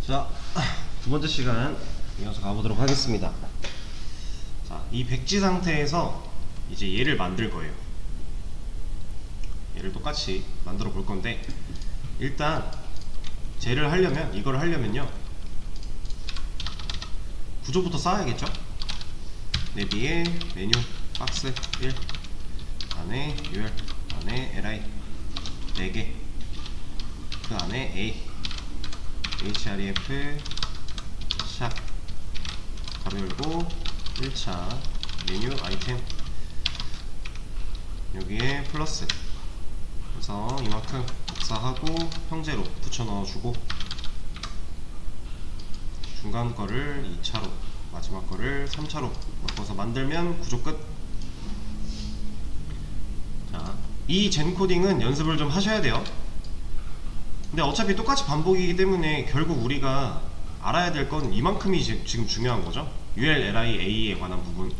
자, 두 번째 시간 이어서 가보도록 하겠습니다. 자, 이 백지 상태에서 이제 얘를 만들 거예요. 얘를 똑같이 만들어 볼 건데, 일단 쟤를 하려면, 이걸 하려면요, 구조부터 쌓아야겠죠? 내비에 메뉴 박스 1 안에 UL 안에 LI 4개, 그 안에 A href 샵 가로 열고 1차 메뉴 아이템 여기에 플러스 그래서 이만큼 복사하고 형제로 붙여 넣어주고, 중간 거를 2차로 마지막 거를 3차로 바꿔서 만들면 구조 끝. 자, 이 젠코딩은 연습을 좀 하셔야 돼요. 근데 어차피 똑같이 반복이기 때문에 결국 우리가 알아야 될 건 이만큼이 지금 중요한 거죠. UL, LI, A에 관한 부분,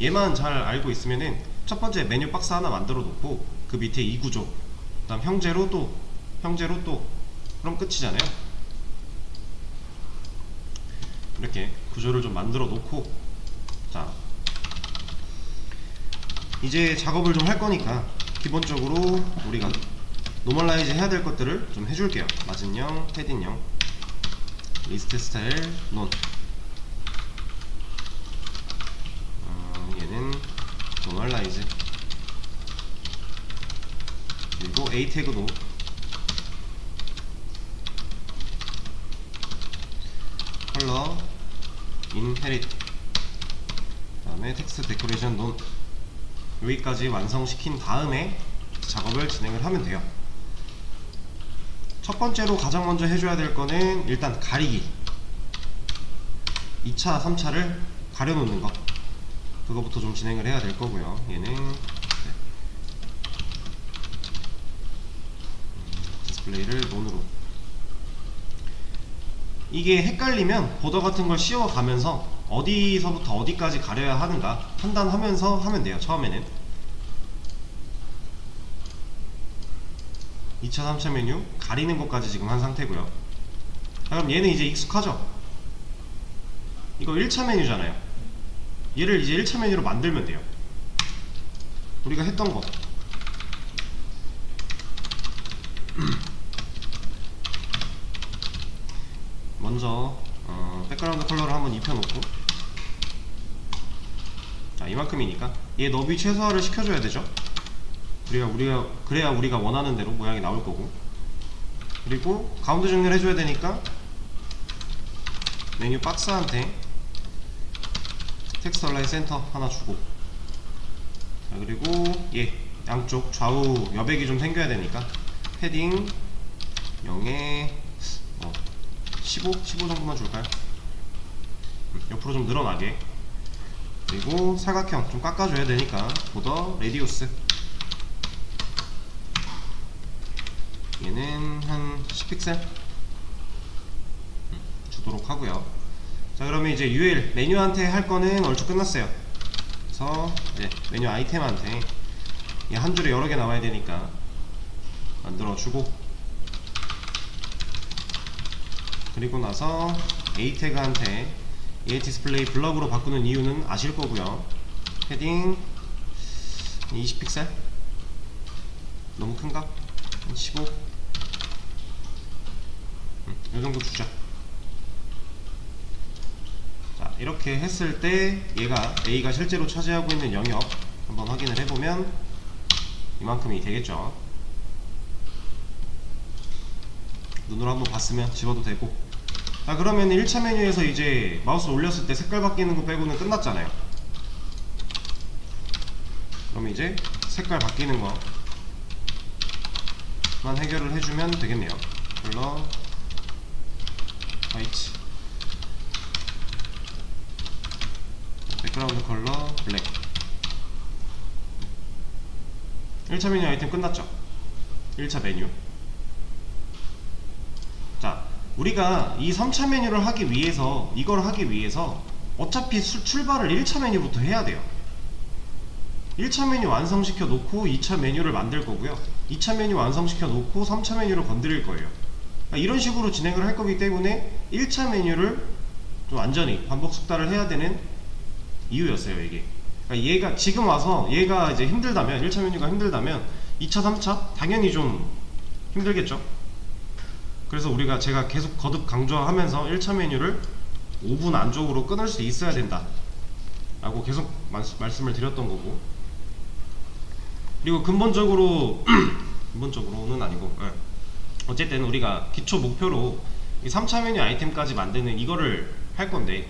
얘만 잘 알고 있으면은 첫 번째 메뉴 박스 하나 만들어 놓고 그 밑에 이 구조, 그 다음 형제로 또 그럼 끝이잖아요. 이렇게 구조를 좀 만들어 놓고, 자 이제 작업을 좀 할 거니까 기본적으로 우리가 노멀라이즈 해야 될 것들을 좀 해줄게요. 마진형, 패딩형, 리스트 스타일, 논. 얘는 노멀라이즈. 그리고 A 태그도 컬러, 인헤리트, 그 다음에 텍스트 데코레이션 논. 여기까지 완성시킨 다음에 작업을 진행을 하면 돼요. 첫 번째로 가장 먼저 해줘야 될 거는 일단 가리기, 2차, 3차를 가려놓는 거, 그거부터 좀 진행을 해야 될 거고요. 얘는 디스플레이를 논으로. 이게 헷갈리면 보더 같은 걸 씌워가면서 어디서부터 어디까지 가려야 하는가 판단하면서 하면 돼요. 처음에는 2차, 3차 메뉴 가리는 것까지 지금 한 상태고요. 자, 그럼 얘는 이제 익숙하죠? 이거 1차 메뉴잖아요. 얘를 이제 1차 메뉴로 만들면 돼요. 우리가 했던 거. 먼저 백그라운드 컬러를 한번 입혀놓고, 자 이만큼이니까 얘 너비 최소화를 시켜줘야 되죠. 그래야 우리가 원하는 대로 모양이 나올 거고, 그리고 가운데 정리를 해줘야 되니까 메뉴 박스한테 텍스트 얼라인 센터 하나 주고, 자 그리고 얘 양쪽 좌우 여백이 좀 생겨야 되니까 패딩 0에 15 정도만 줄까요? 옆으로 좀 늘어나게. 그리고 사각형 좀 깎아줘야 되니까 보더 레디우스, 얘는 한 10픽셀 주도록 하고요. 자 그러면 이제 UL 메뉴한테 할 거는 얼추 끝났어요. 그래서 이제 메뉴 아이템한테 얘 한 줄에 여러 개 나와야 되니까 만들어주고, 그리고 나서 A 태그한테 얘 디스플레이 블럭으로 바꾸는 이유는 아실 거고요. 패딩 20픽셀 너무 큰가? 15 요정도 주자. 자 이렇게 했을 때 얘가 A가 실제로 차지하고 있는 영역 한번 확인을 해보면 이만큼이 되겠죠. 눈으로 한번 봤으면 집어도 되고. 자 그러면 1차 메뉴에서 이제 마우스 올렸을 때 색깔 바뀌는 거 빼고는 끝났잖아요. 그럼 이제 색깔 바뀌는 거만 해결을 해주면 되겠네요. 컬러 화이트, 백그라운드 컬러 블랙. 1차 메뉴 아이템 끝났죠? 1차 메뉴. 자 우리가 이 3차 메뉴를 하기 위해서, 이걸 하기 위해서 어차피 출발을 1차 메뉴부터 해야 돼요. 1차 메뉴 완성시켜 놓고 2차 메뉴를 만들 거고요. 2차 메뉴 완성시켜 놓고 3차 메뉴를 건드릴 거예요. 그러니까 이런 식으로 진행을 할 거기 때문에 1차 메뉴를 좀 완전히 반복 숙달을 해야 되는 이유였어요 이게. 그러니까 얘가 지금 와서 얘가 이제 힘들다면 1차 메뉴가 힘들다면 2차 3차 당연히 좀 힘들겠죠. 그래서 제가 계속 거듭 강조하면서 1차 메뉴를 5분 안쪽으로 끊을 수 있어야 된다 라고 계속 말씀을 드렸던 거고, 그리고 근본적으로는 아니고 어쨌든 우리가 기초 목표로 이 3차 메뉴 아이템까지 만드는 이거를 할 건데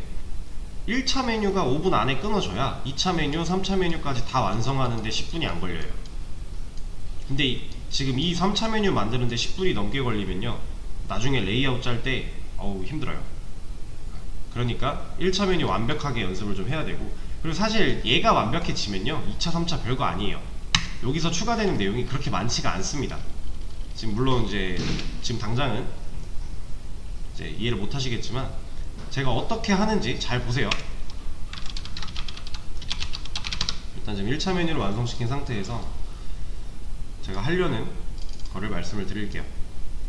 1차 메뉴가 5분 안에 끊어져야 2차 메뉴, 3차 메뉴까지 다 완성하는데 10분이 안 걸려요. 근데 지금 이 3차 메뉴 만드는데 10분이 넘게 걸리면요 나중에 레이아웃 짤 때 힘들어요. 그러니까 1차 메뉴 완벽하게 연습을 좀 해야 되고, 그리고 사실 얘가 완벽해지면요 2차 3차 별거 아니에요. 여기서 추가되는 내용이 그렇게 많지가 않습니다. 지금 물론 이제 지금 당장은 이제 이해를 못 하시겠지만 제가 어떻게 하는지 잘 보세요. 일단 지금 1차 메뉴를 완성시킨 상태에서 제가 하려는 거를 말씀을 드릴게요.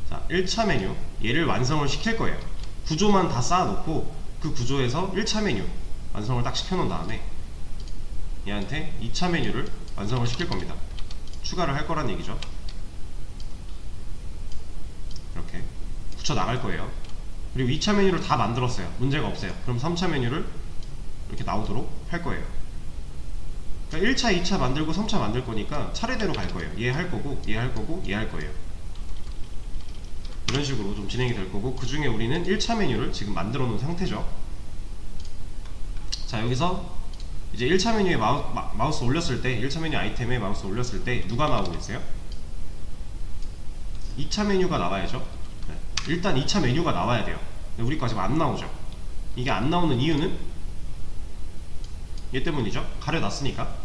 자, 1차 메뉴 얘를 완성을 시킬 거예요. 구조만 다 쌓아놓고 그 구조에서 1차 메뉴 완성을 딱 시켜놓은 다음에 얘한테 2차 메뉴를 완성을 시킬 겁니다. 추가를 할 거란 얘기죠. 이렇게 붙여 나갈 거예요. 그리고 2차 메뉴를 다 만들었어요. 문제가 없어요. 그럼 3차 메뉴를 이렇게 나오도록 할 거예요. 그러니까 1차, 2차 만들고 3차 만들 거니까 차례대로 갈 거예요. 얘 할 거고, 얘 할 거고, 얘 할 거예요. 이런 식으로 좀 진행이 될 거고, 그 중에 우리는 1차 메뉴를 지금 만들어 놓은 상태죠. 자, 여기서 이제 1차 메뉴에 마우스 올렸을 때, 1차 메뉴 아이템에 마우스 올렸을 때 누가 나오고 있어요? 2차 메뉴가 나와야죠. 네. 일단 2차 메뉴가 나와야 돼요. 근데 우리 거 지금 안 나오죠. 이게 안 나오는 이유는 얘 때문이죠. 가려놨으니까.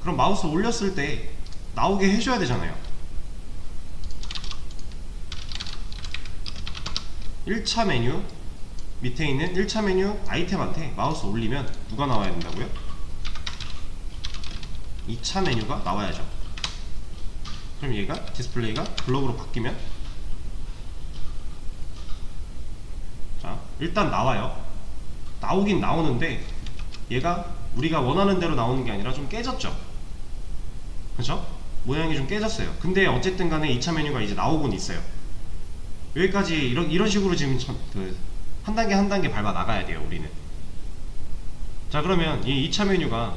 그럼 마우스 올렸을 때 나오게 해줘야 되잖아요. 1차 메뉴 밑에 있는 1차 메뉴 아이템한테 마우스 올리면 누가 나와야 된다고요? 2차 메뉴가 나와야죠. 그럼 얘가 디스플레이가 글로브로 바뀌면, 자 일단 나와요. 나오긴 나오는데 얘가 우리가 원하는 대로 나오는 게 아니라 좀 깨졌죠. 그쵸? 모양이 좀 깨졌어요. 근데 어쨌든 간에 2차 메뉴가 이제 나오곤 있어요. 여기까지 이런 식으로 지금 한 단계 한 단계 밟아 나가야 돼요 우리는. 자, 그러면 이 2차 메뉴가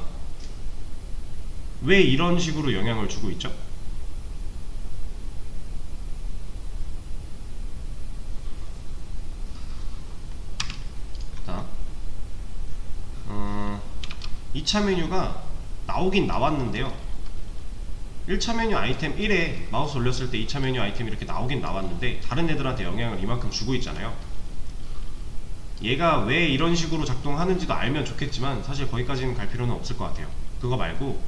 왜 이런 식으로 영향을 주고 있죠? 자, 2차 메뉴가 나오긴 나왔는데요 1차 메뉴 아이템 1에 마우스 올렸을 때 2차 메뉴 아이템이 이렇게 나오긴 나왔는데 다른 애들한테 영향을 이만큼 주고 있잖아요. 얘가 왜 이런 식으로 작동하는지도 알면 좋겠지만 사실 거기까지는 갈 필요는 없을 것 같아요. 그거 말고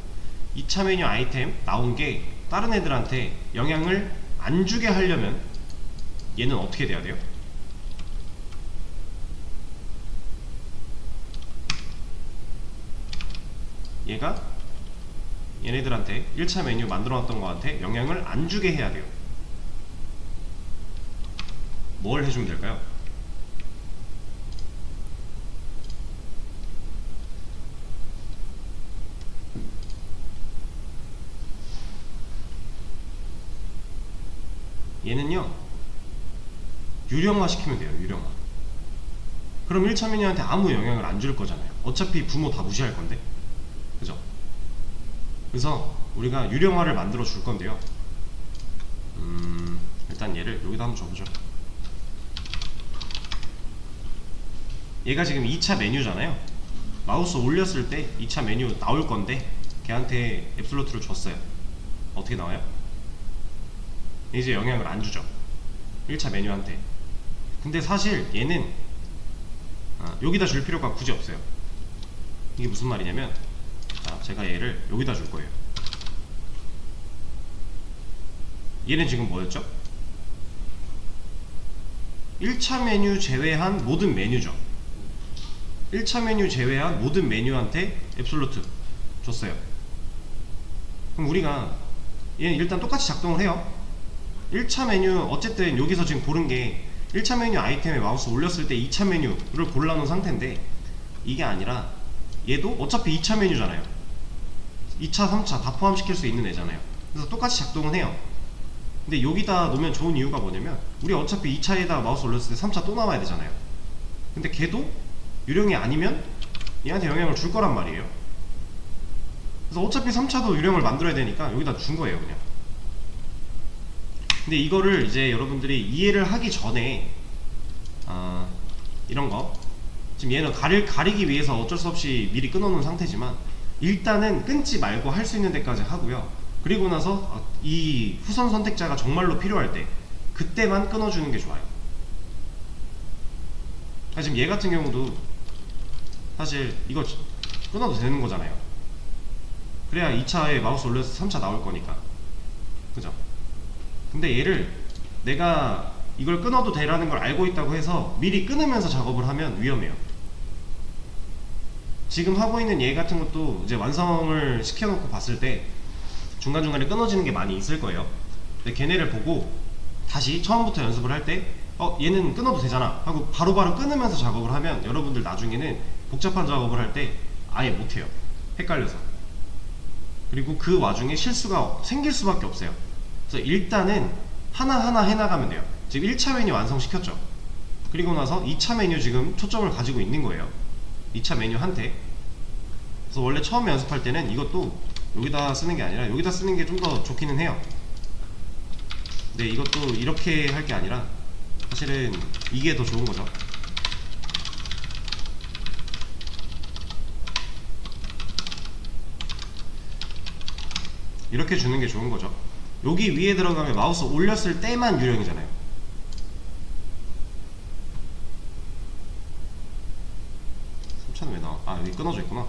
2차 메뉴 아이템 나온 게 다른 애들한테 영향을 안 주게 하려면 얘는 어떻게 돼야 돼요? 얘가 얘네들한테 1차 메뉴 만들어놨던 거한테 영향을 안 주게 해야 돼요. 뭘 해주면 될까요? 얘는요 유령화 시키면 돼요. 유령화. 그럼 1차 메뉴한테 아무 영향을 안 줄 거잖아요. 어차피 부모 다 무시할 건데, 그죠? 그래서 우리가 유령화를 만들어 줄 건데요. 일단 얘를 여기다 한번 줘보죠. 얘가 지금 2차 메뉴잖아요. 마우스 올렸을 때 2차 메뉴 나올 건데 걔한테 앱솔루트를 줬어요. 어떻게 나와요? 이제 영향을 안 주죠. 1차 메뉴한테. 근데 사실 얘는 여기다 줄 필요가 굳이 없어요. 이게 무슨 말이냐면, 자, 제가 얘를 여기다 줄 거예요. 얘는 지금 뭐였죠? 1차 메뉴 제외한 모든 메뉴죠. 1차 메뉴 제외한 모든 메뉴한테 앱솔루트 줬어요. 그럼 우리가 얘는 일단 똑같이 작동을 해요. 1차 메뉴 어쨌든 여기서 지금 고른 게 1차 메뉴 아이템에 마우스 올렸을 때 2차 메뉴를 골라놓은 상태인데, 이게 아니라 얘도 어차피 2차 메뉴잖아요. 2차 3차 다 포함시킬 수 있는 애잖아요. 그래서 똑같이 작동은 해요. 근데 여기다 놓으면 좋은 이유가 뭐냐면, 우리 어차피 2차에다가 마우스 올렸을 때 3차 또 나와야 되잖아요. 근데 걔도 유령이 아니면 얘한테 영향을 줄 거란 말이에요. 그래서 어차피 3차도 유령을 만들어야 되니까 여기다 준 거예요, 그냥. 근데 이거를 이제 여러분들이 이해를 하기 전에 이런 거 지금 얘는 가리기 위해서 어쩔 수 없이 미리 끊어놓은 상태지만, 일단은 끊지 말고 할 수 있는 데까지 하고요. 그리고 나서 이 후선 선택자가 정말로 필요할 때 그때만 끊어주는 게 좋아요. 지금 얘 같은 경우도 사실 이거 끊어도 되는 거잖아요. 그래야 2차에 마우스 올려서 3차 나올 거니까, 그죠? 근데 얘를 내가 이걸 끊어도 되라는 걸 알고 있다고 해서 미리 끊으면서 작업을 하면 위험해요. 지금 하고 있는 얘 같은 것도 이제 완성을 시켜놓고 봤을 때 중간중간에 끊어지는 게 많이 있을 거예요. 근데 걔네를 보고 다시 처음부터 연습을 할 때 얘는 끊어도 되잖아 하고 바로바로 끊으면서 작업을 하면 여러분들 나중에는 복잡한 작업을 할 때 아예 못해요. 헷갈려서. 그리고 그 와중에 실수가 생길 수밖에 없어요. 그래서 일단은 하나하나 해나가면 돼요. 지금 1차 메뉴 완성시켰죠. 그리고 나서 2차 메뉴 지금 초점을 가지고 있는 거예요. 2차 메뉴한테. 그래서 원래 처음에 연습할 때는 이것도 여기다 쓰는 게 아니라 여기다 쓰는 게 좀 더 좋기는 해요. 근데 이것도 이렇게 할 게 아니라 사실은 이게 더 좋은 거죠. 이렇게 주는 게 좋은 거죠. 여기 위에 들어가면 마우스 올렸을 때만 유령이잖아요. 왜 나와? 여기 끊어져 있구나.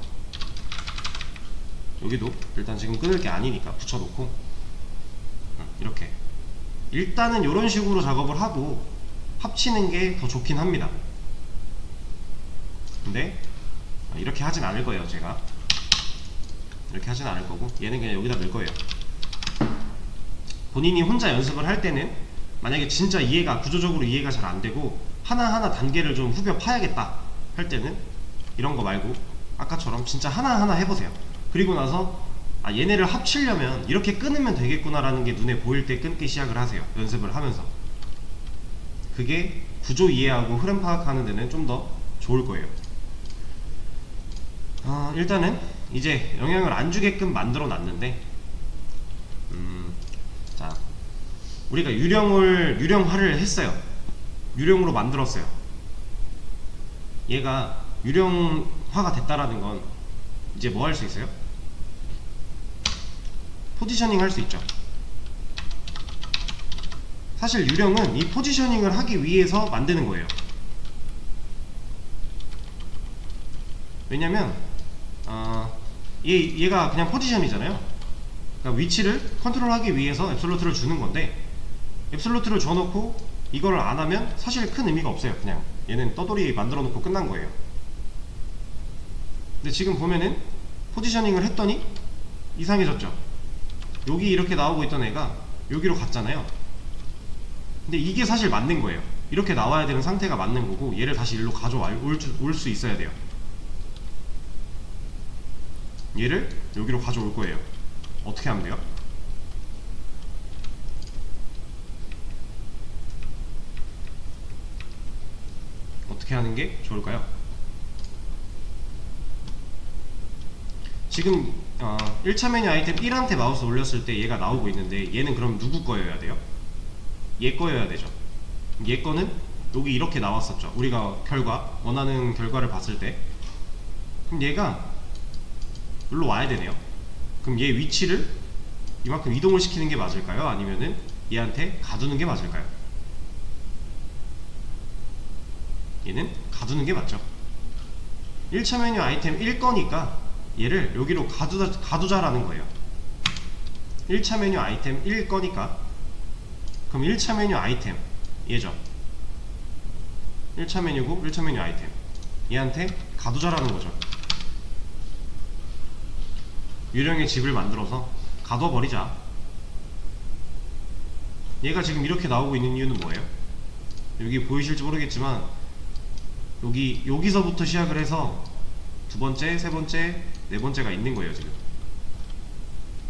여기도 일단 지금 끊을 게 아니니까 붙여놓고 이렇게 일단은 이런 식으로 작업을 하고 합치는 게 더 좋긴 합니다. 근데 이렇게 하진 않을 거예요. 제가 이렇게 하진 않을 거고 얘는 그냥 여기다 넣을 거예요. 본인이 혼자 연습을 할 때는 만약에 진짜 구조적으로 이해가 잘 안 되고 하나하나 단계를 좀 후벼 파야겠다 할 때는 이런 거 말고 아까처럼 진짜 하나하나 해보세요. 그리고 나서 얘네를 합치려면 이렇게 끊으면 되겠구나 라는 게 눈에 보일 때 끊기 시작을 하세요. 연습을 하면서. 그게 구조 이해하고 흐름 파악하는 데는 좀 더 좋을 거예요. 일단은 이제 영향을 안 주게끔 만들어 놨는데, 자, 우리가 유령화를 했어요. 유령으로 만들었어요. 얘가 유령화가 됐다라는 건 이제 뭐 할 수 있어요? 포지셔닝 할 수 있죠. 사실 유령은 이 포지셔닝을 하기 위해서 만드는 거예요. 왜냐면 얘가 그냥 포지션이잖아요. 그러니까 위치를 컨트롤하기 위해서 앱솔루트를 주는 건데, 앱솔루트를 줘놓고 이거를 안 하면 사실 큰 의미가 없어요. 그냥 얘는 떠돌이 만들어 놓고 끝난 거예요. 근데 지금 보면은 포지셔닝을 했더니 이상해졌죠. 여기 이렇게 나오고 있던 애가 여기로 갔잖아요. 근데 이게 사실 맞는 거예요. 이렇게 나와야 되는 상태가 맞는 거고, 얘를 다시 일로 올 수 있어야 돼요. 얘를 여기로 가져올 거예요. 어떻게 하면 돼요? 어떻게 하는 게 좋을까요? 지금 1차 메뉴 아이템 1한테 마우스 올렸을 때 얘가 나오고 있는데, 얘는 그럼 누구 거여야 돼요? 얘 거여야 되죠. 얘 거는 여기 이렇게 나왔었죠. 우리가 원하는 결과를 봤을 때. 그럼 얘가 여기로 와야 되네요. 그럼 얘 위치를 이만큼 이동을 시키는 게 맞을까요? 아니면은 얘한테 가두는 게 맞을까요? 얘는 가두는 게 맞죠. 1차 메뉴 아이템 1거니까 얘를 여기로 가두자라는 거예요. 1차 메뉴 아이템 1거니까, 그럼 1차 메뉴 아이템 얘죠. 1차 메뉴고 1차 메뉴 아이템 얘한테 가두자라는 거죠. 유령의 집을 만들어서 가둬버리자. 얘가 지금 이렇게 나오고 있는 이유는 뭐예요? 여기 보이실지 모르겠지만 여기서부터 시작을 해서 두 번째, 세 번째, 네 번째가 있는 거예요. 지금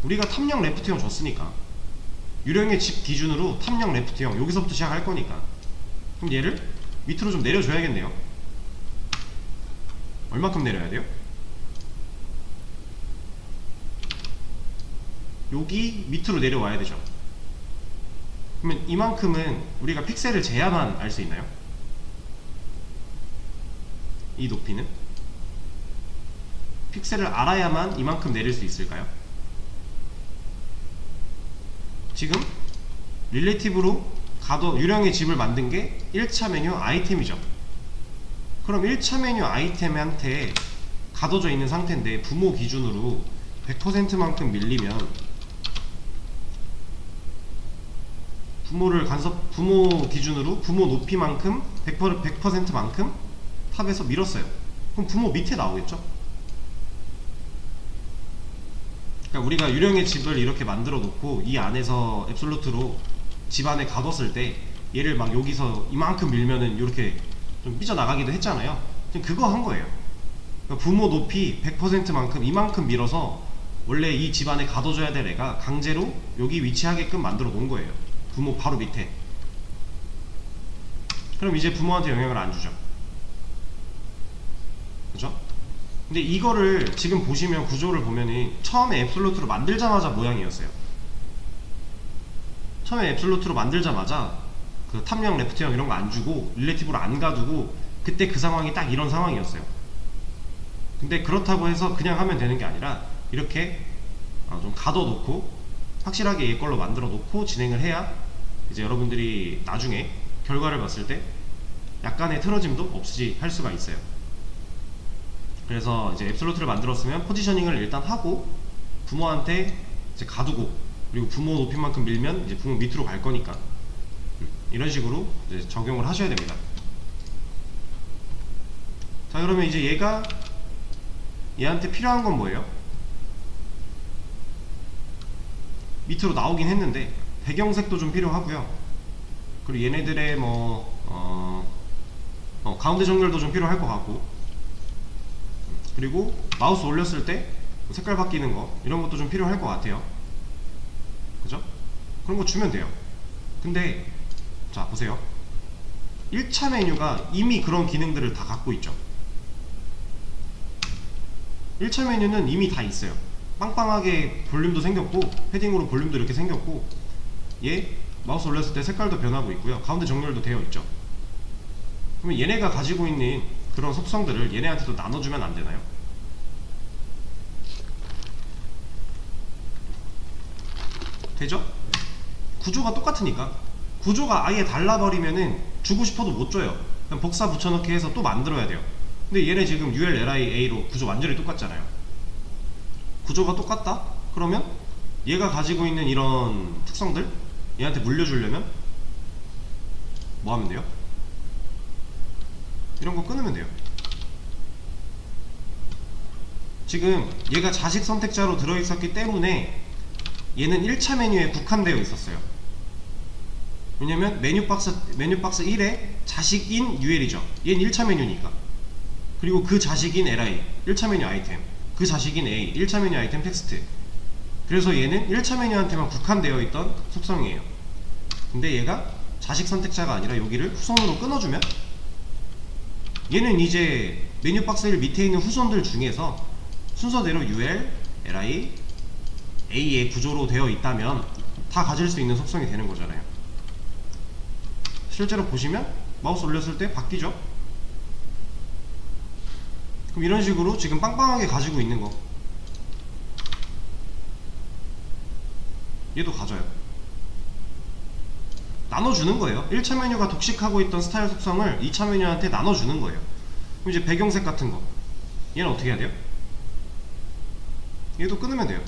우리가 탑령 레프트형 줬으니까 유령의 집 기준으로 탑령 레프트형 여기서부터 시작할 거니까 그럼 얘를 밑으로 좀 내려줘야겠네요. 얼마큼 내려야 돼요? 여기 밑으로 내려와야 되죠. 그러면 이만큼은 우리가 픽셀을 재야만 알 수 있나요? 이 높이는? 픽셀을 알아야만 이만큼 내릴 수 있을까요? 지금 릴레이티브로 유령의 집을 만든 게 1차 메뉴 아이템이죠. 그럼 1차 메뉴 아이템한테 가둬져 있는 상태인데 부모 기준으로 100%만큼 밀리면 부모 기준으로 부모 높이만큼 100%만큼 탑에서 밀었어요. 그럼 부모 밑에 나오겠죠? 그러니까 우리가 유령의 집을 이렇게 만들어 놓고 이 안에서 앱솔루트로 집 안에 가뒀을 때 얘를 막 여기서 이만큼 밀면은 이렇게 좀 삐져나가기도 했잖아요. 지금 그거 한 거예요. 그러니까 부모 높이 100%만큼 이만큼 밀어서 원래 이 집 안에 가둬줘야 될 애가 강제로 여기 위치하게끔 만들어 놓은 거예요. 부모 바로 밑에. 그럼 이제 부모한테 영향을 안 주죠. 그죠? 근데 이거를 지금 보시면 구조를 보면은 처음에 앱솔루트로 만들자마자 모양이었어요. 처음에 앱솔루트로 만들자마자 그 탑령 레프트형 이런 거 안 주고 릴레이티브로 안 가두고 그때 그 상황이 딱 이런 상황이었어요. 근데 그렇다고 해서 그냥 하면 되는 게 아니라 이렇게 좀 가둬놓고 확실하게 얘 걸로 만들어 놓고 진행을 해야 이제 여러분들이 나중에 결과를 봤을 때 약간의 틀어짐도 없이 할 수가 있어요. 그래서 이제 앱솔루트를 만들었으면 포지셔닝을 일단 하고 부모한테 이제 가두고 그리고 부모 높이만큼 밀면 이제 부모 밑으로 갈 거니까 이런 식으로 이제 적용을 하셔야 됩니다. 자, 그러면 이제 얘한테 필요한 건 뭐예요? 밑으로 나오긴 했는데 배경색도 좀 필요하고요. 그리고 얘네들의 가운데 정렬도 좀 필요할 것 같고, 그리고 마우스 올렸을 때 색깔 바뀌는 거 이런 것도 좀 필요할 것 같아요. 그죠? 그런 거 주면 돼요. 근데 자 보세요. 1차 메뉴가 이미 그런 기능들을 다 갖고 있죠. 1차 메뉴는 이미 다 있어요. 빵빵하게 볼륨도 생겼고 패딩으로 볼륨도 이렇게 생겼고 얘 마우스 올렸을 때 색깔도 변하고 있고요. 가운데 정렬도 되어 있죠. 그러면 얘네가 가지고 있는 그런 속성들을 얘네한테도 나눠주면 안 되나요? 되죠? 구조가 똑같으니까. 구조가 아예 달라버리면은 주고 싶어도 못 줘요. 그냥 복사 붙여넣기 해서 또 만들어야 돼요. 근데 얘네 지금 ULLIA로 구조 완전히 똑같잖아요. 구조가 똑같다? 그러면 얘가 가지고 있는 이런 특성들 얘한테 물려주려면 뭐 하면 돼요? 이런 거 끊으면 돼요. 지금 얘가 자식 선택자로 들어있었기 때문에 얘는 1차 메뉴에 국한되어 있었어요. 왜냐면 메뉴박스 1에 자식인 UL이죠. 얘는 1차 메뉴니까. 그리고 그 자식인 LI 1차 메뉴 아이템, 그 자식인 A 1차 메뉴 아이템 텍스트. 그래서 얘는 1차 메뉴한테만 국한되어 있던 속성이에요. 근데 얘가 자식 선택자가 아니라 여기를 후손으로 끊어주면 얘는 이제 메뉴 박스 1 밑에 있는 후손들 중에서 순서대로 UL, LI, A의 구조로 되어 있다면 다 가질 수 있는 속성이 되는 거잖아요. 실제로 보시면 마우스 올렸을 때 바뀌죠? 그럼 이런 식으로 지금 빵빵하게 가지고 있는 거 얘도 가져요. 나눠주는 거예요. 1차 메뉴가 독식하고 있던 스타일 속성을 2차 메뉴한테 나눠주는 거예요. 그럼 이제 배경색 같은 거 얘는 어떻게 해야 돼요? 얘도 끊으면 돼요.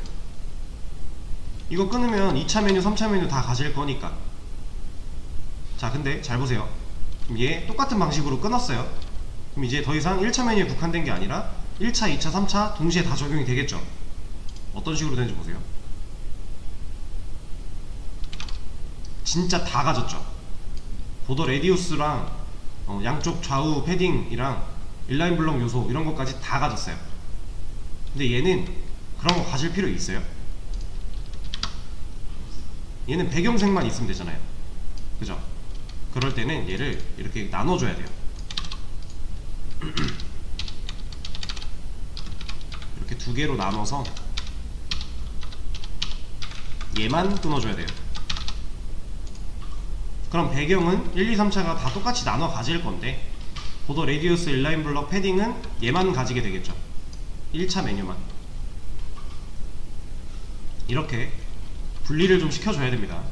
이거 끊으면 2차 메뉴, 3차 메뉴 다 가질 거니까. 자, 근데 잘 보세요. 그럼 얘 똑같은 방식으로 끊었어요. 그럼 이제 더 이상 1차 메뉴에 국한된 게 아니라 1차, 2차, 3차 동시에 다 적용이 되겠죠. 어떤 식으로 되는지 보세요. 진짜 다 가졌죠. 보더 레디우스랑 양쪽 좌우 패딩이랑 인라인 블록 요소 이런 것까지 다 가졌어요. 근데 얘는 그런 거 가질 필요 있어요? 얘는 배경색만 있으면 되잖아요. 그죠? 그럴 때는 얘를 이렇게 나눠줘야 돼요. 이렇게 두 개로 나눠서 얘만 끊어줘야 돼요. 그럼 배경은 1, 2, 3차가 다 똑같이 나눠 가질 건데 보더 레디우스 인라인 블럭 패딩은 얘만 가지게 되겠죠. 1차 메뉴만. 이렇게 분리를 좀 시켜줘야 됩니다.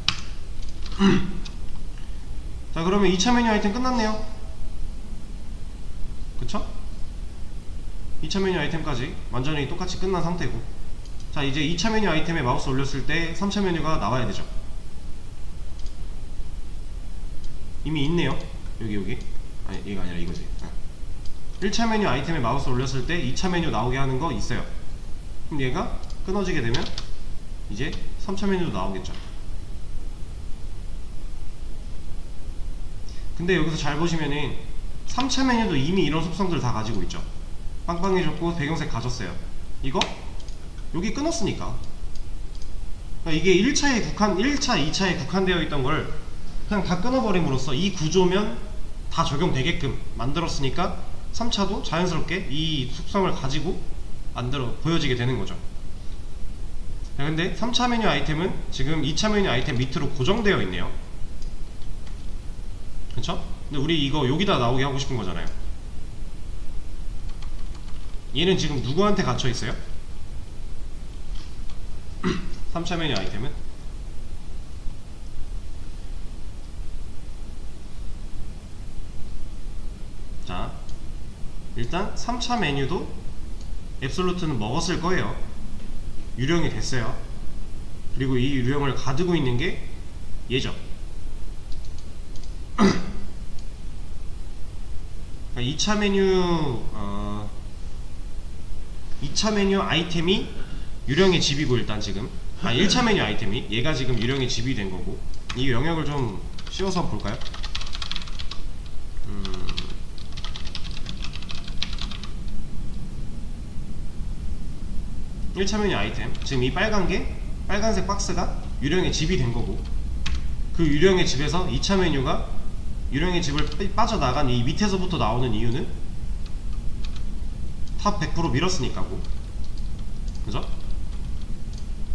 자, 그러면 2차 메뉴 아이템 끝났네요. 그쵸? 2차 메뉴 아이템까지 완전히 똑같이 끝난 상태고, 자, 이제 2차 메뉴 아이템에 마우스 올렸을 때 3차 메뉴가 나와야 되죠. 이미 있네요. 여기 아니, 얘가 아니라 이거지. 1차 메뉴 아이템에 마우스 올렸을 때 2차 메뉴 나오게 하는 거 있어요. 그럼 얘가 끊어지게 되면 이제 3차 메뉴도 나오겠죠. 근데 여기서 잘 보시면은 3차 메뉴도 이미 이런 속성들을 다 가지고 있죠. 빵빵해졌고 배경색 가졌어요. 이거 여기 끊었으니까, 그러니까 이게 1차, 2차에 국한되어 있던 걸 그냥 다 끊어버림으로써 이 구조면 다 적용되게끔 만들었으니까 3차도 자연스럽게 이 속성을 가지고 보여지게 되는 거죠. 근데 3차 메뉴 아이템은 지금 2차 메뉴 아이템 밑으로 고정되어 있네요. 그쵸? 근데 우리 이거 여기다 나오게 하고 싶은 거잖아요. 얘는 지금 누구한테 갇혀 있어요? 3차 메뉴 아이템은 자, 일단 3차 메뉴도 앱솔루트는 먹었을 거예요. 유령이 됐어요. 그리고 이 유령을 가지고 있는 게 얘죠. 2차 메뉴 2차 메뉴 아이템이 유령의 집이고, 일단 지금 1차 메뉴 아이템이 얘가 지금 유령의 집이 된 거고, 이 영역을 좀 씌워서 볼까요? 1차 메뉴 아이템, 지금 이 빨간색 박스가 유령의 집이 된 거고, 그 유령의 집에서 2차 메뉴가 유령의 집을 빠져나간 이 밑에서부터 나오는 이유는 탑 100% 밀었으니까고. 그죠?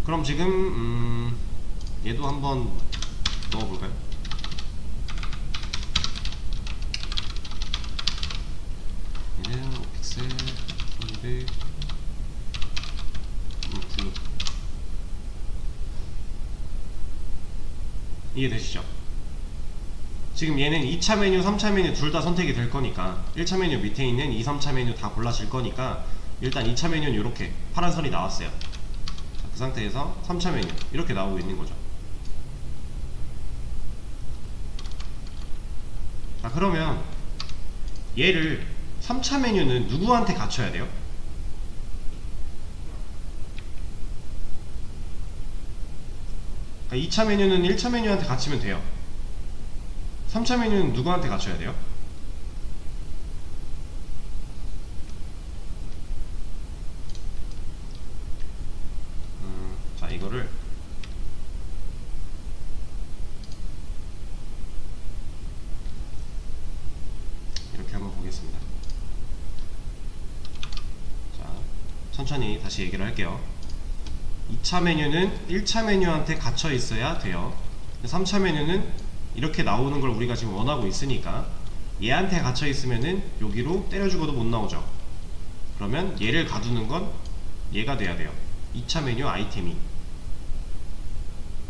그럼 지금 얘도 한번 넣어볼까요? 얘는 픽셀 200 블루. 이해되시죠? 지금 얘는 2차 메뉴, 3차 메뉴 둘 다 선택이 될 거니까 1차 메뉴 밑에 있는 2, 3차 메뉴 다 골라질 거니까 일단 2차 메뉴는 이렇게 파란 선이 나왔어요. 자, 그 상태에서 3차 메뉴 이렇게 나오고 있는 거죠. 자, 그러면 얘를 3차 메뉴는 누구한테 갖춰야 돼요? 그러니까 2차 메뉴는 1차 메뉴한테 갖추면 돼요. 3차 메뉴는 누구한테 갖춰야 돼요? 자, 이거를 이렇게 한번 보겠습니다. 자, 천천히 다시 얘기를 할게요. 2차 메뉴는 1차 메뉴한테 갇혀 있어야 돼요. 3차 메뉴는 이렇게 나오는 걸 우리가 지금 원하고 있으니까 얘한테 갇혀 있으면은 여기로 때려 죽어도 못 나오죠. 그러면 얘를 가두는 건 얘가 돼야 돼요. 2차 메뉴 아이템이.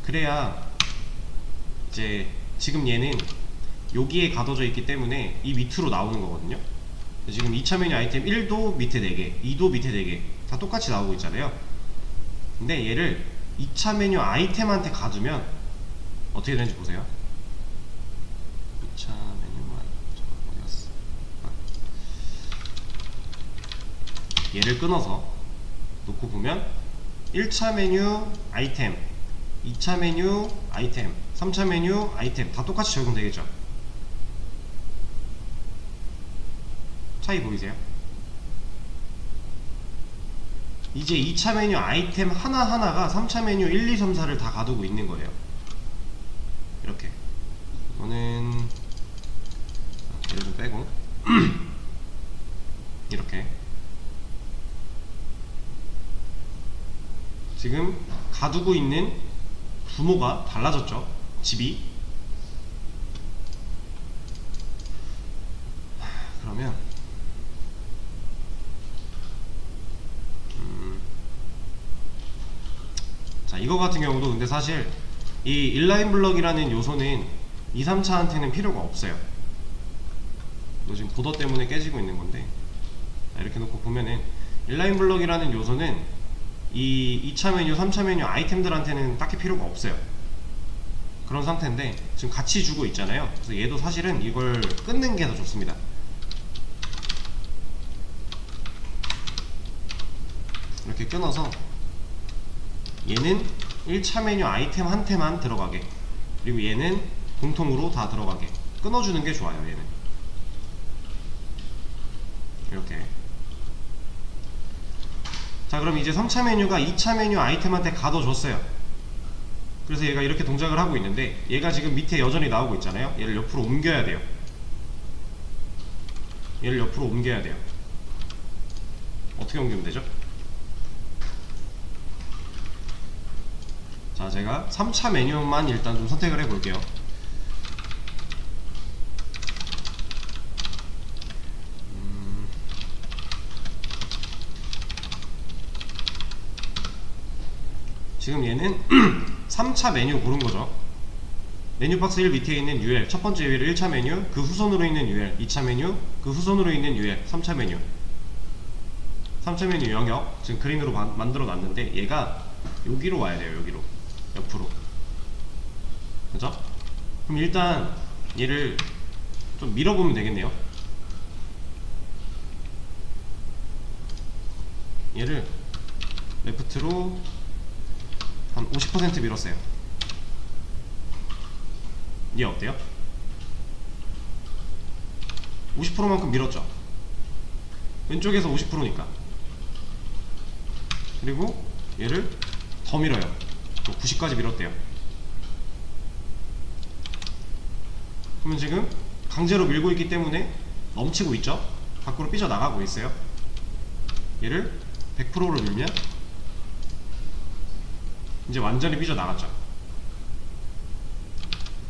그래야 이제 지금 얘는 여기에 가둬져 있기 때문에 이 밑으로 나오는 거거든요. 지금 2차 메뉴 아이템 1도 밑에 4개, 2도 밑에 4개 다 똑같이 나오고 있잖아요. 근데 얘를 2차 메뉴 아이템한테 가두면 어떻게 되는지 보세요. 2차 메뉴 아이템 어디 갔어? 얘를 끊어서 놓고 보면 1차 메뉴 아이템, 2차 메뉴 아이템 3차 메뉴 아이템 다 똑같이 적용되겠죠. 차이 보이세요? 이제 2차 메뉴 아이템 하나하나가 3차 메뉴 1, 2, 3, 4를 다 가두고 있는 거예요. 이렇게. 이거는 얘를 좀 빼고 이렇게. 지금 가두고 있는 부모가 달라졌죠. 집이. 그러면 자, 이거 같은 경우도 근데 사실 이 인라인 블럭이라는 요소는 2, 3차한테는 필요가 없어요. 이거 지금 보더 때문에 깨지고 있는 건데, 자, 이렇게 놓고 보면은 인라인 블럭이라는 요소는 이 2차 메뉴, 3차 메뉴 아이템들한테는 딱히 필요가 없어요. 그런 상태인데 지금 같이 주고 있잖아요. 그래서 얘도 사실은 이걸 끊는 게 더 좋습니다. 이렇게 끊어서 얘는 1차 메뉴 아이템 한테만 들어가게, 그리고 얘는 공통으로 다 들어가게 끊어주는 게 좋아요. 얘는 이렇게. 자, 그럼 이제 3차 메뉴가 2차 메뉴 아이템한테 가둬줬어요. 그래서 얘가 이렇게 동작을 하고 있는데 얘가 지금 밑에 여전히 나오고 있잖아요. 얘를 옆으로 옮겨야 돼요. 얘를 옆으로 옮겨야 돼요. 어떻게 옮기면 되죠? 자, 제가 3차 메뉴만 일단 좀 선택을 해 볼게요. 지금 얘는 3차 메뉴 고른 거죠. 메뉴 박스 1 밑에 있는 UL, 첫 번째 UL 1차 메뉴, 그 후손으로 있는 UL 2차 메뉴, 그 후손으로 있는 UL 3차 메뉴. 3차 메뉴 영역 지금 그린으로 만들어 놨는데 얘가 여기로 와야 돼요. 여기로, 옆으로. 그죠? 그럼 일단 얘를 좀 밀어보면 되겠네요. 얘를 레프트로 한 50% 밀었어요. 얘 어때요? 50%만큼 밀었죠? 왼쪽에서 50%니까. 그리고 얘를 더 밀어요. 90까지 밀었대요. 그러면 지금 강제로 밀고 있기 때문에 넘치고 있죠? 밖으로 삐져나가고 있어요. 얘를 100%로 밀면 이제 완전히 삐져나갔죠.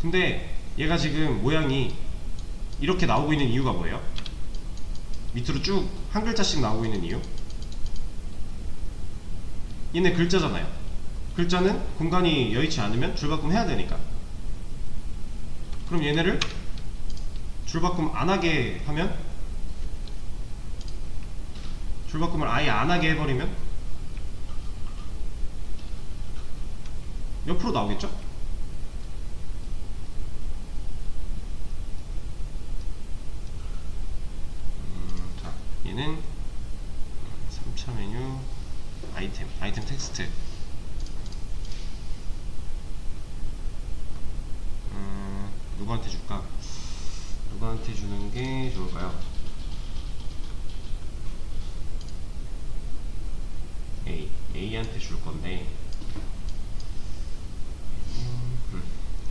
근데 얘가 지금 모양이 이렇게 나오고 있는 이유가 뭐예요? 밑으로 쭉 한 글자씩 나오고 있는 이유? 얘네 글자잖아요. 글자는 공간이 여의치 않으면 줄바꿈 해야 되니까. 그럼 얘네를 줄바꿈 안 하게 하면, 줄바꿈을 아예 안 하게 해버리면 옆으로 나오겠죠? 자, 얘는 3차 메뉴 아이템 텍스트. 누구한테 줄까? 누구한테 주는 게 좋을까요? A한테 줄 건데,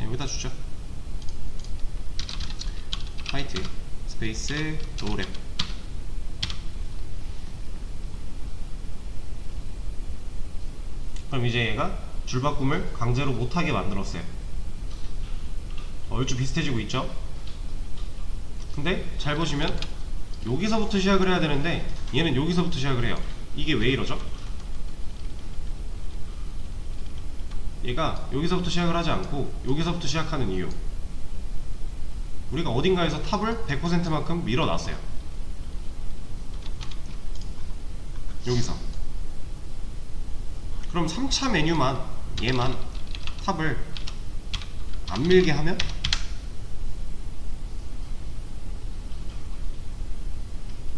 여기다 주죠. 화이트 스페이스 노랩. 그럼 이제 얘가 줄바꿈을 강제로 못하게 만들었어요. 얼추 비슷해지고 있죠? 근데 잘 보시면 여기서부터 시작을 해야 되는데 얘는 여기서부터 시작을 해요. 이게 왜 이러죠? 얘가 여기서부터 시작을 하지 않고 여기서부터 시작하는 이유, 우리가 어딘가에서 탑을 100%만큼 밀어놨어요. 여기서. 그럼 3차 메뉴만 얘만 탑을 안 밀게 하면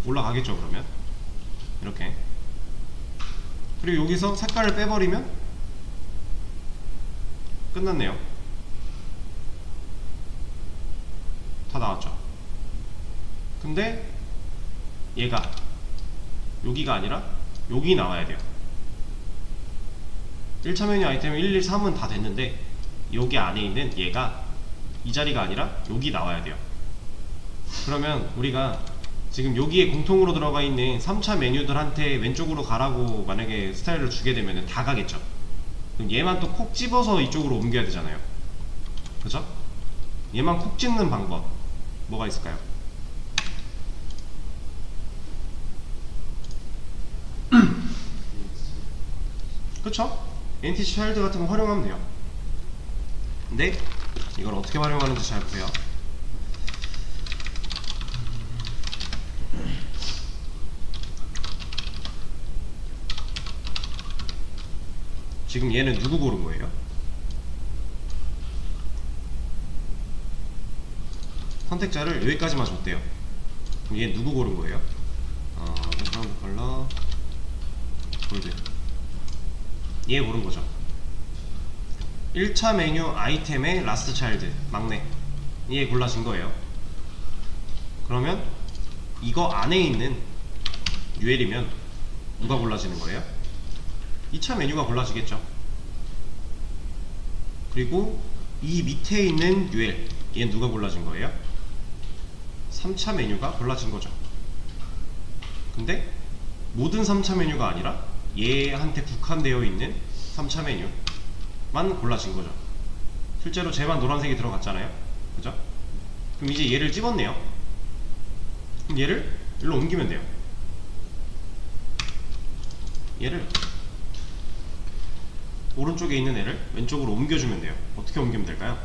올라가겠죠. 그러면 이렇게. 그리고 여기서 색깔을 빼버리면 끝났네요. 다 나왔죠. 근데 얘가 여기가 아니라 여기 나와야 돼요. 1차 메뉴 아이템 1, 2, 3은 다 됐는데 여기 안에 있는 얘가 이 자리가 아니라 여기 나와야 돼요. 그러면 우리가 지금 여기에 공통으로 들어가 있는 3차 메뉴들한테 왼쪽으로 가라고 만약에 스타일을 주게 되면 다 가겠죠. 그럼 얘만 또 콕 집어서 이쪽으로 옮겨야 되잖아요. 그죠? 얘만 콕 집는 방법 뭐가 있을까요? 그쵸? NTC 차일드 같은 거 활용하면 돼요. 근데 이걸 어떻게 활용하는지 잘 보세요. 지금 얘는 누구 고른 거예요? 선택자를 여기까지만 줬대요. 그럼 얘 누구 고른 거예요? 백그라운드 컬러 골드, 얘 고른 거죠. 1차 메뉴 아이템의 라스트 차일드 막내, 얘 골라진 거예요. 그러면 이거 안에 있는 UL이면 누가 골라지는 거예요? 2차 메뉴가 골라지겠죠. 그리고 이 밑에 있는 UL, 얘는 누가 골라진 거예요? 3차 메뉴가 골라진 거죠. 근데 모든 3차 메뉴가 아니라 얘한테 국한되어 있는 3차 메뉴만 골라진 거죠. 실제로 쟤만 노란색이 들어갔잖아요. 그죠? 그럼 이제 얘를 집었네요. 그럼 얘를 일로 옮기면 돼요. 얘를 오른쪽에 있는 애를 왼쪽으로 옮겨주면 돼요. 어떻게 옮기면 될까요?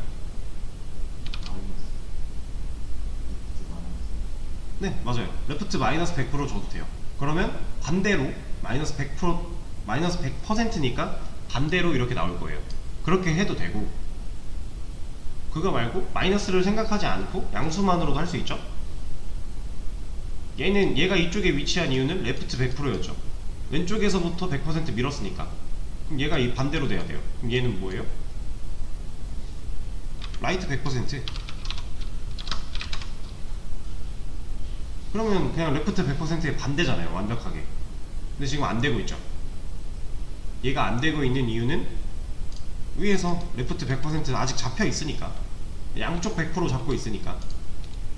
네, 맞아요. 레프트 마이너스 100% 줘도 돼요. 그러면 반대로 마이너스 100%, 마이너스 100%니까 반대로 이렇게 나올 거예요. 그렇게 해도 되고, 그거 말고 마이너스를 생각하지 않고 양수만으로도 할 수 있죠. 얘가 이쪽에 위치한 이유는 레프트 100%였죠. 왼쪽에서부터 100% 밀었으니까. 그럼 얘가 이 반대로 돼야 돼요. 그럼 얘는 뭐예요? 라이트 100%. 그러면 그냥 레프트 100%의 반대잖아요. 완벽하게. 근데 지금 안 되고 있죠. 얘가 안 되고 있는 이유는 위에서 레프트 100% 아직 잡혀 있으니까, 양쪽 100% 잡고 있으니까.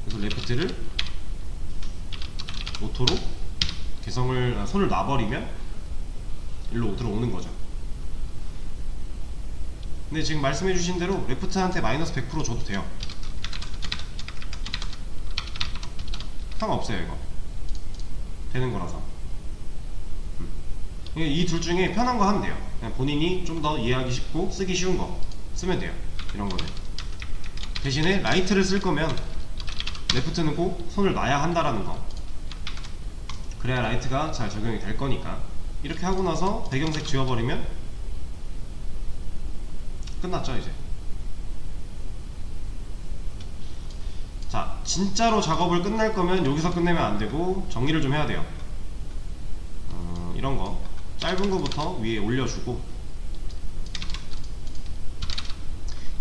그래서 레프트를 오토로 손을 놔버리면 일로 들어오는 거죠. 근데 지금 말씀해주신 대로 레프트한테 마이너스 100% 줘도 돼요. 상관없어요. 이거 되는 거라서. 이 둘 중에 편한 거 하면 돼요. 그냥 본인이 좀 더 이해하기 쉽고 쓰기 쉬운 거 쓰면 돼요. 이런 거는. 대신에 라이트를 쓸 거면 레프트는 꼭 손을 놔야 한다라는 거. 그래야 라이트가 잘 적용이 될 거니까. 이렇게 하고 나서 배경색 지워버리면 끝났죠 이제. 자, 진짜로 작업을 끝낼 거면 여기서 끝내면 안 되고 정리를 좀 해야 돼요. 이런 거 짧은 거부터 위에 올려주고,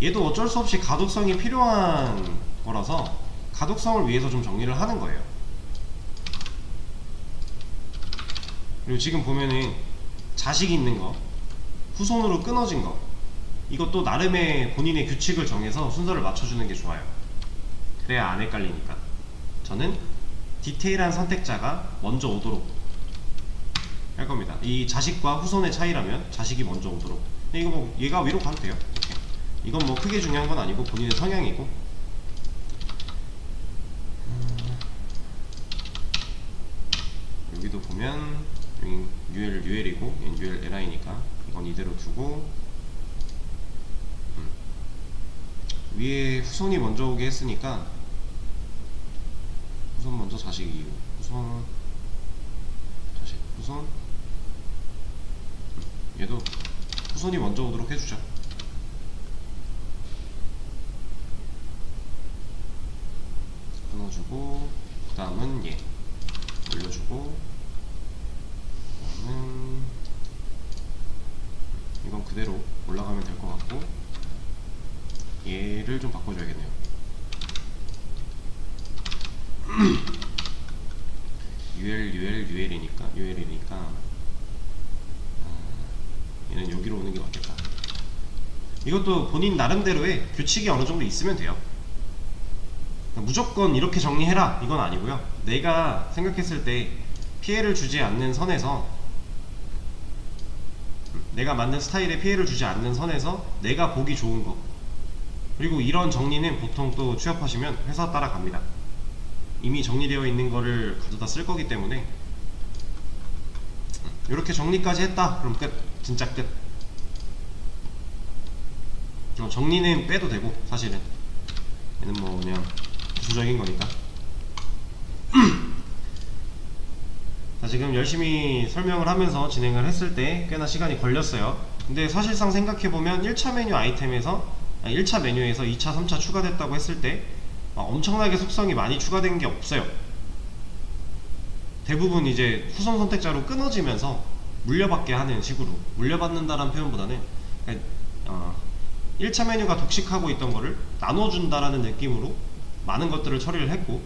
얘도 어쩔 수 없이 가독성이 필요한 거라서 가독성을 위해서 좀 정리를 하는 거예요. 그리고 지금 보면은 자식 있는 거, 후손으로 끊어진 거, 이것도 나름의 본인의 규칙을 정해서 순서를 맞춰주는 게 좋아요. 그래야 안 헷갈리니까. 저는 디테일한 선택자가 먼저 오도록 할 겁니다. 이 자식과 후손의 차이라면 자식이 먼저 오도록. 근데 이거 뭐 얘가 위로 가도 돼요. 이렇게. 이건 뭐 크게 중요한 건 아니고 본인의 성향이고. 여기도 보면 여기 UL이고 얘는 ULLI니까 이건 이대로 두고, 위에 후손이 먼저 오게 했으니까 후손 먼저 자식 이후, 후손 자식, 후손, 얘도 후손이 먼저 오도록 해주죠. 끊어주고, 그 다음은 얘 올려주고, 그 다음은 이건 그대로 올라가면 될 것 같고, 얘를 좀 바꿔줘야겠네요. UL이니까 얘는 여기로 오는 게 맞겠다. 이것도 본인 나름대로의 규칙이 어느 정도 있으면 돼요. 무조건 이렇게 정리해라 이건 아니고요. 내가 생각했을 때 피해를 주지 않는 선에서, 내가 만든 스타일에 피해를 주지 않는 선에서 내가 보기 좋은 거, 그리고 이런 정리는 보통 또 취업하시면 회사 따라갑니다. 이미 정리되어 있는 거를 가져다 쓸 거기 때문에 이렇게 정리까지 했다 그럼 끝. 진짜 끝. 정리는 빼도 되고 사실은 얘는 뭐 그냥 부수적인 거니까. 자, 지금 열심히 설명을 하면서 진행을 했을 때 꽤나 시간이 걸렸어요. 근데 사실상 생각해보면 1차 메뉴 아이템에서 1차 메뉴에서 2차 3차 추가됐다고 했을 때 엄청나게 속성이 많이 추가된 게 없어요. 대부분 이제 후속 선택자로 끊어지면서 물려받게 하는 식으로, 물려받는다라는 표현보다는 1차 메뉴가 독식하고 있던 거를 나눠준다라는 느낌으로 많은 것들을 처리를 했고,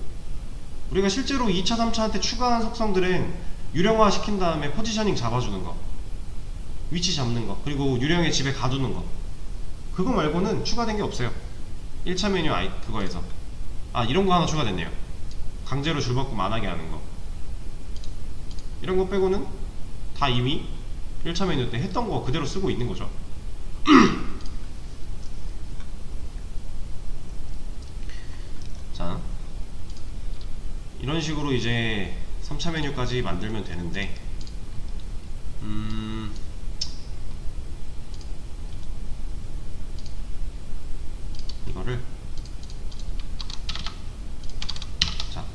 우리가 실제로 2차 3차한테 추가한 속성들은 유령화 시킨 다음에 포지셔닝 잡아주는 거, 위치 잡는 거, 그리고 유령의 집에 가두는 거, 그거 말고는 추가된 게 없어요. 1차 메뉴 그거에서 이런 거 하나 추가됐네요. 강제로 줄바꿈 안 하게 하는 거. 이런 거 빼고는 다 이미 1차 메뉴 때 했던 거 그대로 쓰고 있는 거죠. 자, 이런 식으로 이제 3차 메뉴까지 만들면 되는데, 이거를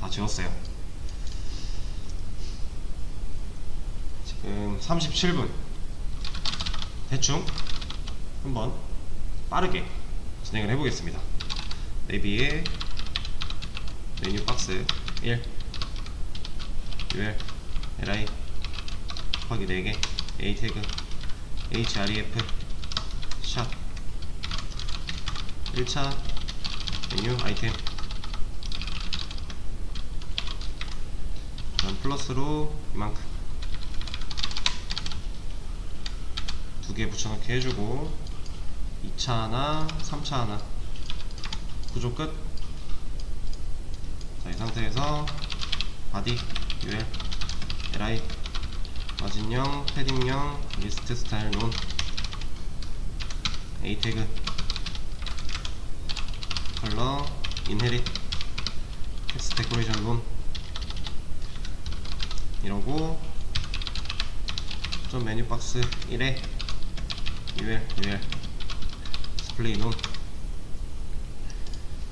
다 지웠어요. 지금 37분. 대충 한번 빠르게 진행을 해보겠습니다. 내비에 메뉴 박스 1 UL LI 곱하기 4개 A 태그 href 샷 1차 메뉴 아이템, 그다음 플러스로 이만큼 2개 붙여넣기 해주고 2차 하나 3차 하나 구조 끝. 자, 이 상태에서 바디 UL LI 마진형 패딩형 리스트 스타일 논 A 태그 컬러 인헤릿 텍스트 데코레이션 논 이러고 좀 메뉴 박스 1에 UL 디스플레이 논.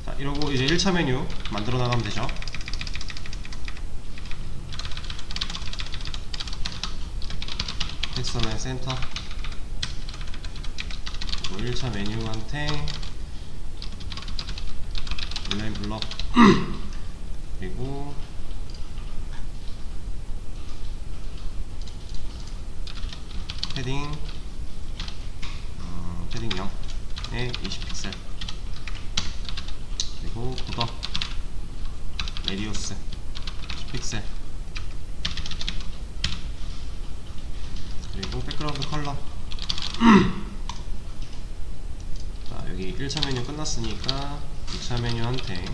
자, 이러고 이제 1차 메뉴 만들어 나가면 되죠. 텍스트라인 센터, 그리고 1차 메뉴한테 인라인 블럭 그리고 패딩 패딩 0에 20픽셀, 그리고 보더 레디오스 10픽셀, 그리고 백그라운드 컬러. 자, 여기 1차 메뉴 끝났으니까 2차 메뉴한테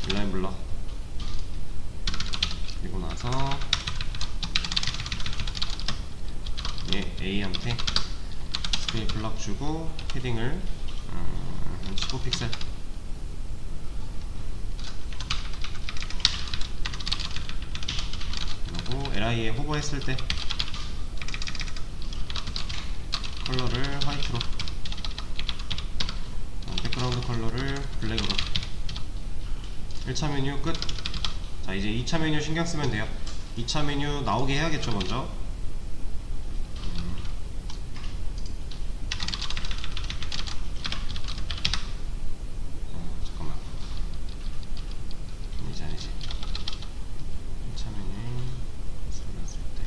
인라인 블럭, 그리고 나서 A한테 스크린 블럭 주고 패딩을 한 15픽셀, 그리고 LI에 호버했을 때 컬러를 화이트로, 백그라운드 컬러를 블랙으로. 1차 메뉴 끝. 자, 이제 2차 메뉴 신경 쓰면 돼요. 2차 메뉴 나오게 해야겠죠. 먼저 잠깐만, 아니지 1차 메뉴 설명했을 때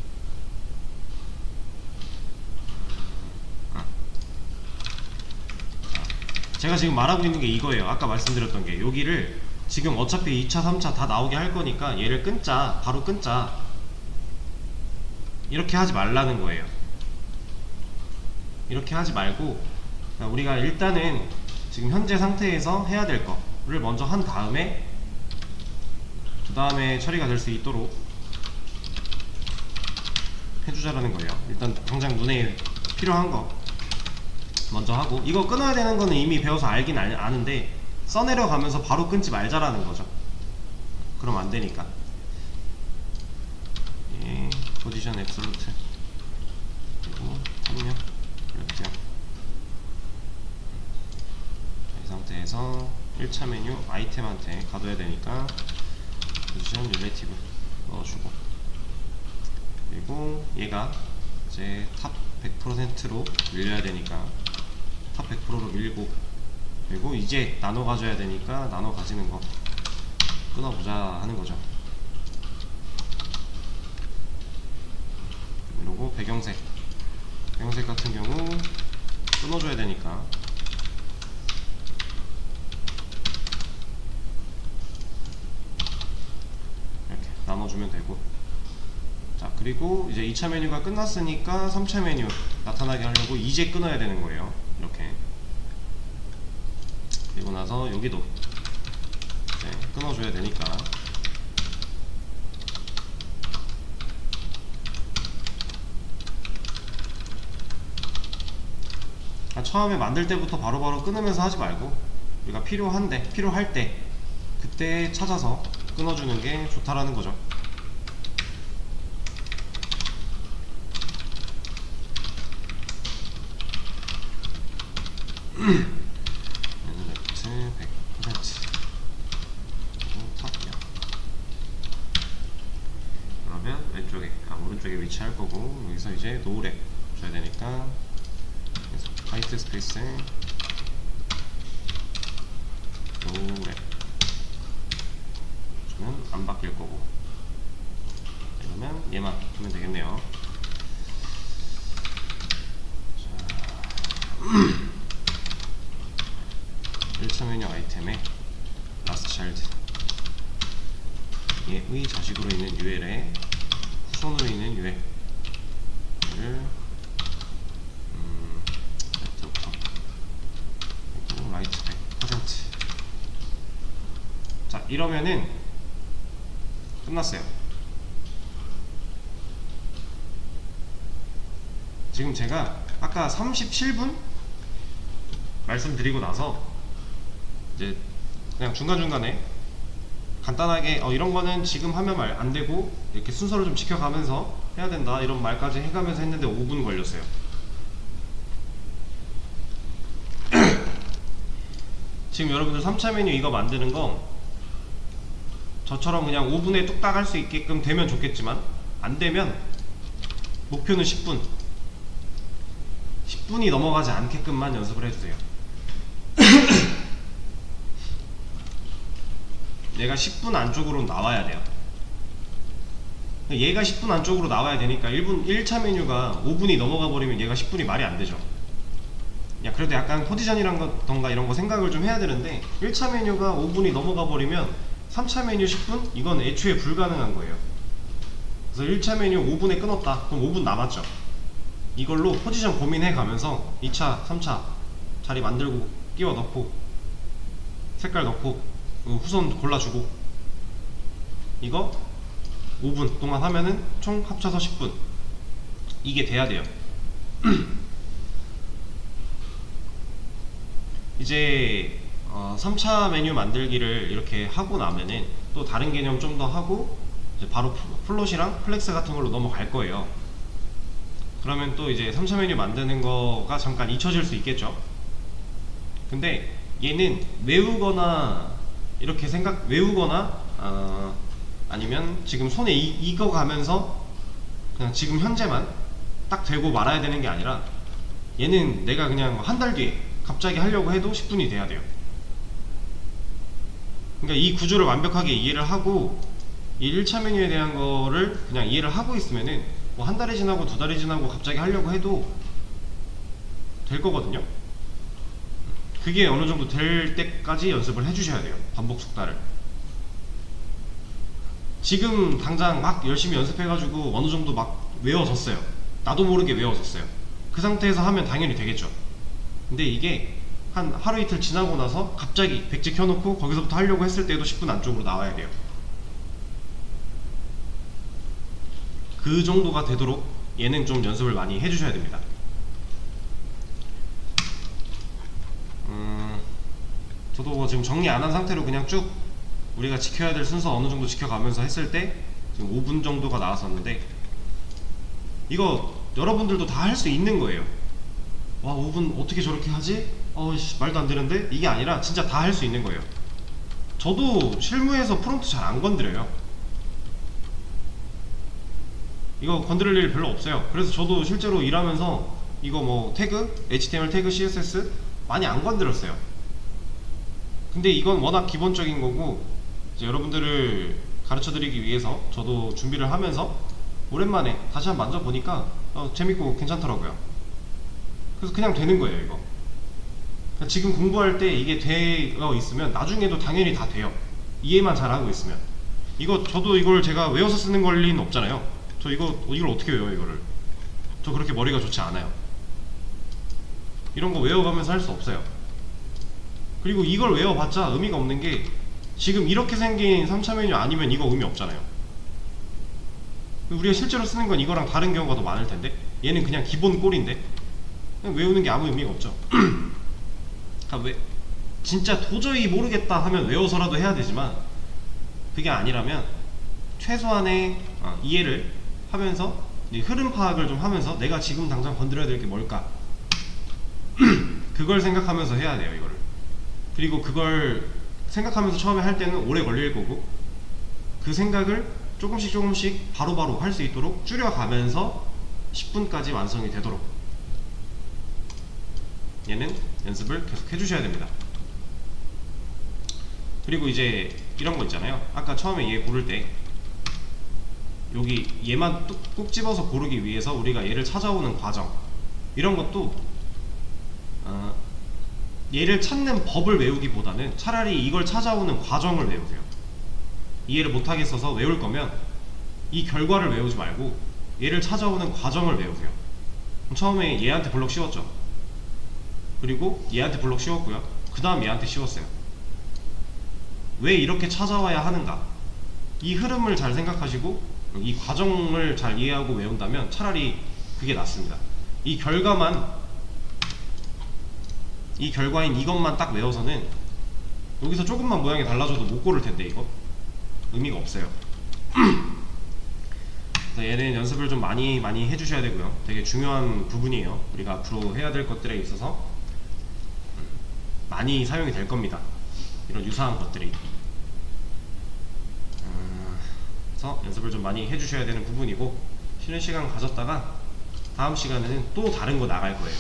제가 지금 말하고 있는 게 이거예요. 아까 말씀드렸던 게 여기를 지금 어차피 2차 3차 다 나오게 할 거니까 얘를 끊자, 바로 끊자, 이렇게 하지 말라는 거예요. 이렇게 하지 말고 우리가 일단은 지금 현재 상태에서 해야 될 거를 먼저 한 다음에 그 다음에 처리가 될 수 있도록 해주자라는 거예요. 일단 당장 눈에 필요한 거 먼저 하고, 이거 끊어야 되는 거는 이미 배워서 알긴 아는데 써내려가면서 바로 끊지 말자라는 거죠. 그럼 안 되니까. 예, 포지션 앱솔루트 그리고 탐력 이렇게. 이 상태에서 1차 메뉴 아이템한테 가둬야 되니까 포지션 릴레이티브 넣어주고, 그리고 얘가 이제 탑 100%로 밀려야 되니까 탑 100%로 밀고, 그리고 이제 나눠 가져야 되니까 나눠 가지는 거 끊어보자 하는 거죠. 그리고 배경색 같은 경우 끊어줘야 되니까 이렇게 나눠주면 되고. 자, 그리고 이제 2차 메뉴가 끝났으니까 3차 메뉴 나타나게 하려고 이제 끊어야 되는 거예요. 이렇게. 그리고 나서 여기도 이제 끊어줘야 되니까 처음에 만들 때부터 바로바로 끊으면서 하지 말고 우리가 필요할 때 그때 찾아서 끊어주는 게 좋다라는 거죠. 얘는 레프트 100% 그리고 탑이요. 그러면 왼쪽에 오른쪽에 위치할 거고, 여기서 이제 노우랩 줘야 되니까 화이트 스페이스 노우랩 주면 안 바뀔 거고, 그러면 얘만 주면 되겠네요. 자, 1차 메뉴 아이템에 라스트 차일드 얘의 자식으로 있는 UL에 후손으로 있는 UL을 레프트부터 그리고 라이트 100%. 자, 이러면은 끝났어요. 지금 제가 아까 37분 말씀드리고 나서 이제 그냥 중간중간에 간단하게 이런 거는 지금 하면 말 안 되고 이렇게 순서를 좀 지켜가면서 해야 된다 이런 말까지 해가면서 했는데 5분 걸렸어요. 지금 여러분들 3차 메뉴 이거 만드는 거 저처럼 그냥 5분에 뚝딱 할 수 있게끔 되면 좋겠지만, 안 되면 목표는 10분이 넘어가지 않게끔만 연습을 해주세요. 얘가 10분 안쪽으로 나와야 돼요. 얘가 10분 안쪽으로 나와야 되니까 1차 메뉴가 5분이 넘어가 버리면 얘가 10분이 말이 안 되죠. 그래도 약간 포지션이란던가 이런 거 생각을 좀 해야 되는데, 1차 메뉴가 5분이 넘어가 버리면 3차 메뉴 10분? 이건 애초에 불가능한 거예요. 그래서 1차 메뉴 5분에 끊었다. 그럼 5분 남았죠. 이걸로 포지션 고민해 가면서 2차, 3차 자리 만들고 끼워 넣고 색깔 넣고 후손 골라주고, 이거 5분 동안 하면은 총 합쳐서 10분 이게 돼야 돼요. 이제 3차 메뉴 만들기를 이렇게 하고 나면은 또 다른 개념 좀 더 하고 이제 바로 플롯이랑 플렉스 같은 걸로 넘어갈 거예요. 그러면 또 이제 3차 메뉴 만드는 거가 잠깐 잊혀질 수 있겠죠. 근데 얘는 외우거나 아니면 지금 손에 익어가면서 그냥 지금 현재만 딱 되고 말아야 되는 게 아니라, 얘는 내가 그냥 한 달 뒤에 갑자기 하려고 해도 10분이 돼야 돼요. 그러니까 이 구조를 완벽하게 이해를 하고 이 1차 메뉴에 대한 거를 그냥 이해를 하고 있으면은 뭐 한 달이 지나고 두 달이 지나고 갑자기 하려고 해도 될 거거든요. 그게 어느 정도 될 때까지 연습을 해주셔야 돼요. 반복 숙달을. 지금 당장 막 열심히 연습해가지고 어느 정도 막 외워졌어요. 나도 모르게 외워졌어요. 그 상태에서 하면 당연히 되겠죠. 근데 이게 한 하루 이틀 지나고 나서 갑자기 백지 켜놓고 거기서부터 하려고 했을 때도 10분 안쪽으로 나와야 돼요. 그 정도가 되도록 얘는 좀 연습을 많이 해주셔야 됩니다. 저도 뭐 지금 정리 안 한 상태로 그냥 쭉 우리가 지켜야 될 순서 어느 정도 지켜가면서 했을 때 지금 5분 정도가 나왔었는데, 이거 여러분들도 다 할 수 있는 거예요. 와, 5분 어떻게 저렇게 하지? 말도 안 되는데? 이게 아니라 진짜 다 할 수 있는 거예요. 저도 실무에서 프롬프트 잘 안 건드려요. 이거 건드릴 일 별로 없어요. 그래서 저도 실제로 일하면서 이거 뭐 태그, HTML 태그, CSS 많이 안 건드렸어요. 근데 이건 워낙 기본적인 거고, 이제 여러분들을 가르쳐 드리기 위해서 저도 준비를 하면서 오랜만에 다시 한번 만져보니까 재밌고 괜찮더라고요. 그래서 그냥 되는 거예요. 이거 지금 공부할 때 이게 되어 있으면 나중에도 당연히 다 돼요. 이해만 잘하고 있으면. 이거 저도 이걸 제가 외워서 쓰는 걸 리는 없잖아요. 저 이걸 어떻게 외워요? 이거를 저 그렇게 머리가 좋지 않아요. 이런 거 외워가면서 할 수 없어요. 그리고 이걸 외워봤자 의미가 없는 게, 지금 이렇게 생긴 3차 메뉴 아니면 이거 의미 없잖아요. 우리가 실제로 쓰는 건 이거랑 다른 경우가 더 많을 텐데, 얘는 그냥 기본 꼴인데 그냥 외우는 게 아무 의미가 없죠. 그러니까 진짜 도저히 모르겠다 하면 외워서라도 해야 되지만, 그게 아니라면 최소한의 이해를 하면서 흐름 파악을 좀 하면서 내가 지금 당장 건드려야 될 게 뭘까 그걸 생각하면서 해야 돼요, 이거를. 그리고 그걸 생각하면서 처음에 할 때는 오래 걸릴 거고, 그 생각을 조금씩 바로바로 할 수 있도록 줄여가면서 10분까지 완성이 되도록 얘는 연습을 계속 해주셔야 됩니다. 그리고 이제 이런 거 있잖아요. 아까 처음에 얘 고를 때 여기 얘만 꾹 집어서 고르기 위해서 우리가 얘를 찾아오는 과정, 이런 것도 얘를 찾는 법을 외우기보다는 차라리 이걸 찾아오는 과정을 외우세요. 이해를 못하겠어서 외울 거면 이 결과를 외우지 말고 얘를 찾아오는 과정을 외우세요. 처음에 얘한테 블록 씌웠죠. 그리고 얘한테 블록 씌웠고요. 그 다음 얘한테 씌웠어요. 왜 이렇게 찾아와야 하는가, 이 흐름을 잘 생각하시고 이 과정을 잘 이해하고 외운다면 차라리 그게 낫습니다. 이 결과인 이것만 딱 외워서는 여기서 조금만 모양이 달라져도 못 고를 텐데 이거 의미가 없어요. 그래서 얘는 연습을 좀 많이 해주셔야 되고요. 되게 중요한 부분이에요. 우리가 앞으로 해야 될 것들에 있어서 많이 사용이 될 겁니다. 이런 유사한 것들이. 그래서 연습을 좀 많이 해주셔야 되는 부분이고, 쉬는 시간 가졌다가 다음 시간에는 또 다른 거 나갈 거예요.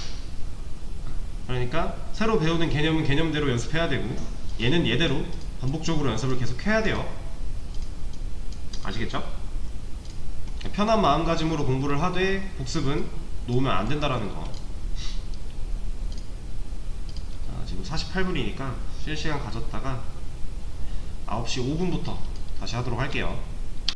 그러니까 새로 배우는 개념은 개념대로 연습해야 되고, 얘는 얘대로 반복적으로 연습을 계속 해야 돼요. 아시겠죠? 편한 마음가짐으로 공부를 하되 복습은 놓으면 안 된다라는 거. 자, 지금 48분이니까 쉬는 시간 가졌다가 9시 5분부터 다시 하도록 할게요.